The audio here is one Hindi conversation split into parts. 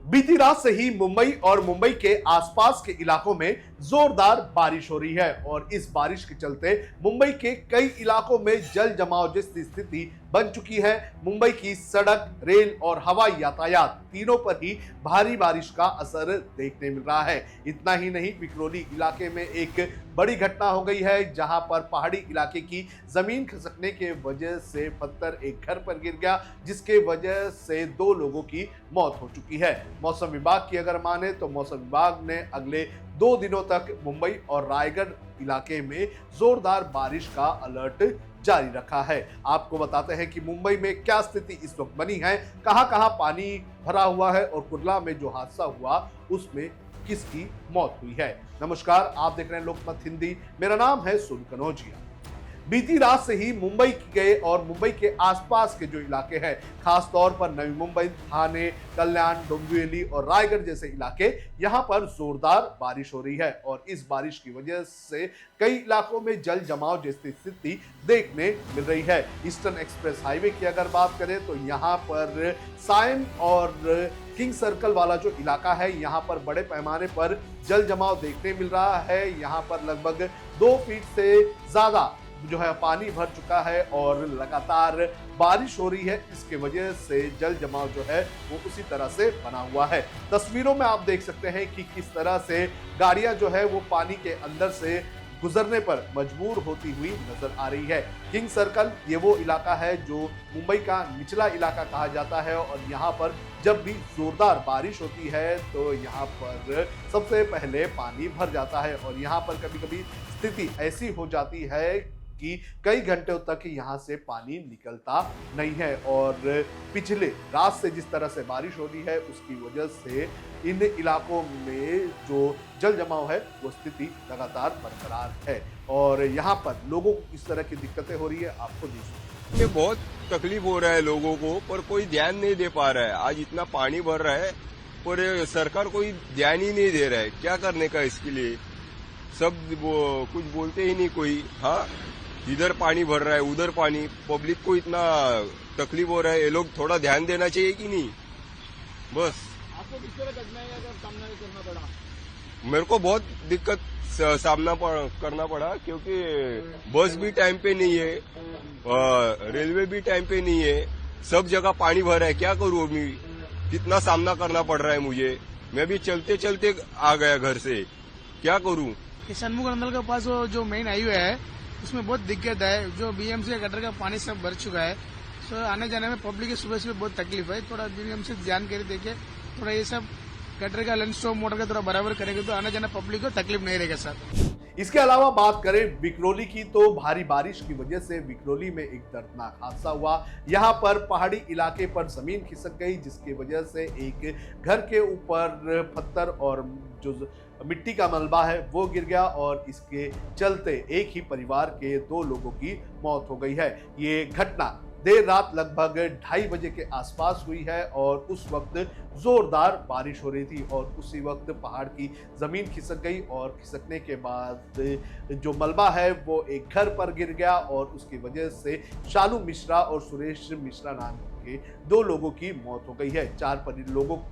बीती रात से ही मुंबई और मुंबई के आसपास के इलाकों में जोरदार बारिश हो रही है और इस बारिश के चलते मुंबई के कई इलाकों में जल जमाव जैसी स्थिति बन चुकी है। मुंबई की सड़क, रेल और हवाई यातायात तीनों पर ही भारी बारिश का असर देखने मिल रहा है। इतना ही नहीं, विक्रोली इलाके में एक बड़ी घटना हो गई है जहां पर पहाड़ी इलाके की जमीन खिसकने के वजह से पत्थर एक घर पर गिर गया, जिसके वजह से 2 लोगों की मौत हो चुकी है। मौसम विभाग की अगर माने तो मौसम विभाग ने अगले 2 दिनों तक मुंबई और रायगढ़ इलाके में जोरदार बारिश का अलर्ट जारी रखा है। आपको बताते हैं कि मुंबई में क्या स्थिति इस वक्त बनी है, कहां-कहां पानी भरा हुआ है और कुर्ला में जो हादसा हुआ उसमें किसकी मौत हुई है। नमस्कार, आप देख रहे हैं लोकमत हिंदी। मेरा नाम है सुन कनौजिया। बीती रात से ही मुंबई के और मुंबई के आसपास के जो इलाके हैं, खास तौर पर नवी मुंबई, थाने, कल्याण, डोंबिवली और रायगढ़ जैसे इलाके, यहां पर जोरदार बारिश हो रही है और इस बारिश की वजह से कई इलाकों में जल जमाव जैसी स्थिति देखने मिल रही है। ईस्टर्न एक्सप्रेस हाईवे की अगर बात करें तो यहाँ पर सायन और किंग सर्कल वाला जो इलाका है, यहाँ पर बड़े पैमाने पर जल जमाव देखने मिल रहा है। यहाँ पर लगभग 2 फीट से ज्यादा जो है पानी भर चुका है और लगातार बारिश हो रही है। इसके वजह से जल जमाव जो है वो उसी तरह से बना हुआ है। तस्वीरों में आप देख सकते हैं कि किस तरह से गाड़ियां जो है वो पानी के अंदर से गुजरने पर मजबूर होती हुई नजर आ रही है। किंग सर्कल ये वो इलाका है जो मुंबई का निचला इलाका कहा जाता है और यहाँ पर जब भी जोरदार बारिश होती है तो यहाँ पर सबसे पहले पानी भर जाता है और यहाँ पर कभी कभी स्थिति ऐसी हो जाती है कि कई घंटों तक यहाँ से पानी निकलता नहीं है। और पिछले रात से जिस तरह से बारिश हो रही है उसकी वजह से इन इलाकों में जो जल जमाव है वो स्थिति लगातार बरकरार है और यहाँ पर लोगों को किस तरह की दिक्कतें हो रही है आपको देखिए। ये बहुत तकलीफ हो रहा है लोगों को, पर कोई ध्यान नहीं दे पा रहा है। आज इतना पानी भर रहा है पर सरकार कोई ध्यान ही नहीं दे रहा है। क्या करने का इसके लिए, सब वो कुछ बोलते ही नहीं कोई। हाँ, इधर पानी भर रहा है, उधर पानी, पब्लिक को इतना तकलीफ हो रहा है। ये लोग थोड़ा ध्यान देना चाहिए कि नहीं। बस आपको किस तरह कठिनाई का सामना करना पड़ा? मेरे को बहुत दिक्कत सामना करना पड़ा क्योंकि बस भी टाइम पे नहीं है, रेलवे भी टाइम पे नहीं है, सब जगह पानी भरा है। क्या करूं अभी, कितना सामना करना पड़ रहा है मुझे। मैं भी चलते चलते आ गया घर से, क्या करूं। सन्मुख नंदल के पास जो मेन हाईवे है उसमें बहुत दिक्कत है। जो बीएमसी का गटर का पानी सब भर चुका है, तो आने जाने में पब्लिक की सुबह सुबह बहुत तकलीफ है। थोड़ा बीएमसी जानकारी देके थोड़ा ये सब गटर का लंच स्टॉप मोटर का थोड़ा बराबर करेंगे तो आने जाने पब्लिक को तकलीफ नहीं रहेगा सर। इसके अलावा बात करें विक्रोली की तो भारी बारिश की वजह से विक्रोली में एक दर्दनाक हादसा हुआ। यहाँ पर पहाड़ी इलाके पर जमीन खिसक गई, जिसकी वजह से एक घर के ऊपर पत्थर और जो मिट्टी का मलबा है वो गिर गया और इसके चलते एक ही परिवार के 2 लोगों की मौत हो गई है। ये घटना देर रात लगभग 2:30 बजे के आसपास हुई है और उस वक्त जोरदार बारिश हो रही थी और उसी वक्त पहाड़ की जमीन खिसक गई और खिसकने के बाद जो मलबा है वो एक घर पर गिर गया और उसकी वजह से शालू मिश्रा और सुरेश मिश्रा नाम के 2 लोगों की मौत हो गई है। 4 लोगों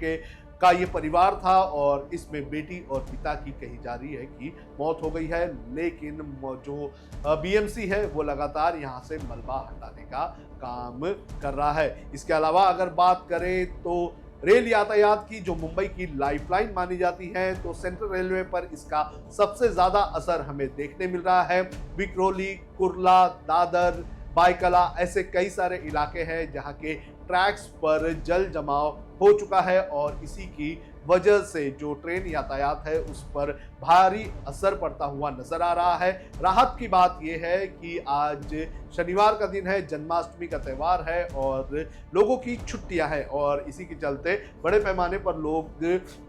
का ये परिवार था और इसमें बेटी और पिता की कही जा रही है कि मौत हो गई है, लेकिन जो बीएमसी है वो लगातार यहाँ से मलबा हटाने का काम कर रहा है। इसके अलावा अगर बात करें तो रेल यातायात की जो मुंबई की लाइफलाइन मानी जाती है, तो सेंट्रल रेलवे पर इसका सबसे ज्यादा असर हमें देखने मिल रहा है। विक्रोली, कुर्ला, दादर, बायकला ऐसे कई सारे इलाके हैं जहां के ट्रैक्स पर जल जमाव हो चुका है और इसी की वजह से जो ट्रेन यातायात है उस पर भारी असर पड़ता हुआ नजर आ रहा है। राहत की बात यह है कि आज शनिवार का दिन है, जन्माष्टमी का त्यौहार है और लोगों की छुट्टियां हैं और इसी के चलते बड़े पैमाने पर लोग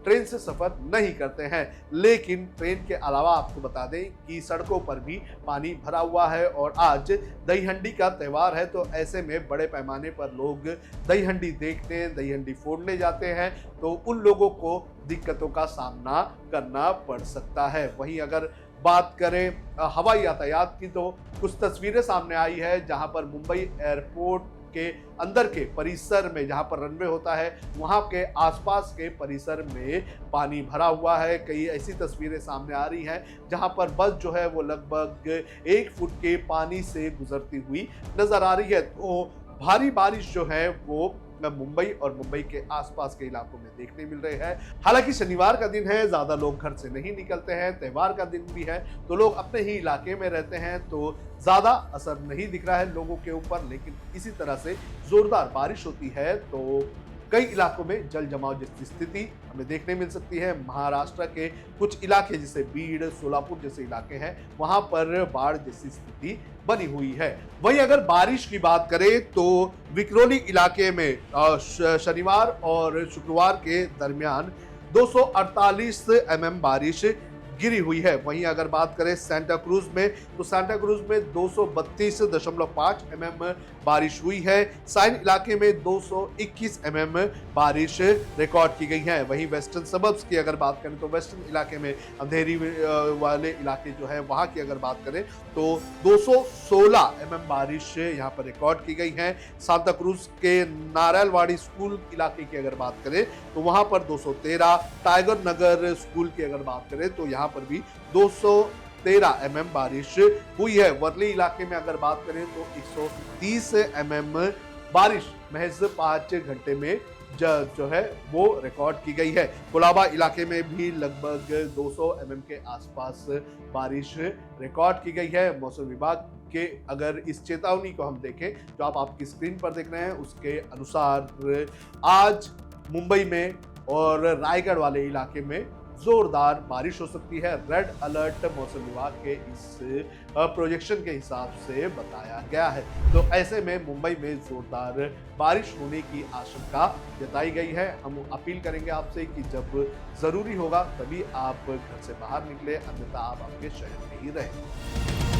ट्रेन से सफर नहीं करते हैं। लेकिन ट्रेन के अलावा आपको बता दें कि सड़कों पर भी पानी भरा हुआ है और आज दही हंडी का त्यौहार है, तो ऐसे में बड़े पैमाने पर लोग दही हंडी देखने, दही हंडी फोड़ने जाते हैं, तो उन लोगों को दिक्कतों का सामना करना पड़ सकता है। वहीं अगर बात करें हवाई यातायात की तो कुछ तस्वीरें सामने आई है जहां पर मुंबई एयरपोर्ट के अंदर के परिसर में, जहां पर रनवे होता है, वहां के आसपास के परिसर में पानी भरा हुआ है। कई ऐसी तस्वीरें सामने आ रही हैं जहां पर बस जो है वो लगभग 1 फुट के पानी से गुजरती हुई नजर आ रही है। तो भारी बारिश जो है वो मुंबई और मुंबई के आसपास के इलाकों में देखने मिल रहे हैं। हालांकि शनिवार का दिन है, ज्यादा लोग घर से नहीं निकलते हैं, त्योहार का दिन भी है, तो लोग अपने ही इलाके में रहते हैं, तो ज्यादा असर नहीं दिख रहा है लोगों के ऊपर। लेकिन इसी तरह से जोरदार बारिश होती है तो कई इलाकों में जल जमाव जैसी स्थिति हमें देखने मिल सकती है। महाराष्ट्र के कुछ इलाके जैसे बीड़, सोलापुर जैसे इलाके हैं, वहां पर बाढ़ जैसी स्थिति बनी हुई है। वहीं अगर बारिश की बात करें तो विक्रोली इलाके में शनिवार और शुक्रवार के दरमियान 248 mm बारिश गिरी हुई है। वहीं अगर बात करें सांता क्रूज में, तो सांता क्रूज में 232.5 mm बारिश हुई है। साइन इलाके में 221 mm बारिश रिकॉर्ड की गई है। वहीं वेस्टर्न सबर्ब्स की अगर बात करें तो वेस्टर्न इलाके में, अंधेरी वाले इलाके जो है वहां की अगर बात करें तो 216 mm बारिश यहाँ पर रिकॉर्ड की गई है। सांता क्रूज के नारायणवाड़ी स्कूल इलाके की अगर बात करें तो वहां पर 213, टाइगर नगर स्कूल की अगर बात करें तो यहाँ पर भी 213 mm बारिश हुई है। वर्ली इलाके में अगर बात करें तो 130 mm बारिश महज 5 घंटे में जो है वो रिकॉर्ड की गई है। कोलाबा इलाके में भी लगभग 200 mm के आसपास बारिश रिकॉर्ड की गई है। मौसम विभाग के अगर इस चेतावनी को हम देखें जो आप आपकी स्क्रीन पर देख रहे हैं, उसके अनुसार आज मुंबई में और रायगढ़ वाले इलाके में जोरदार बारिश हो सकती है। रेड अलर्ट मौसम विभाग के इस प्रोजेक्शन के हिसाब से बताया गया है। तो ऐसे में मुंबई में जोरदार बारिश होने की आशंका जताई गई है। हम अपील करेंगे आपसे कि जब जरूरी होगा तभी आप घर से बाहर निकले, अन्यथा आप आपके शहर में ही रहें।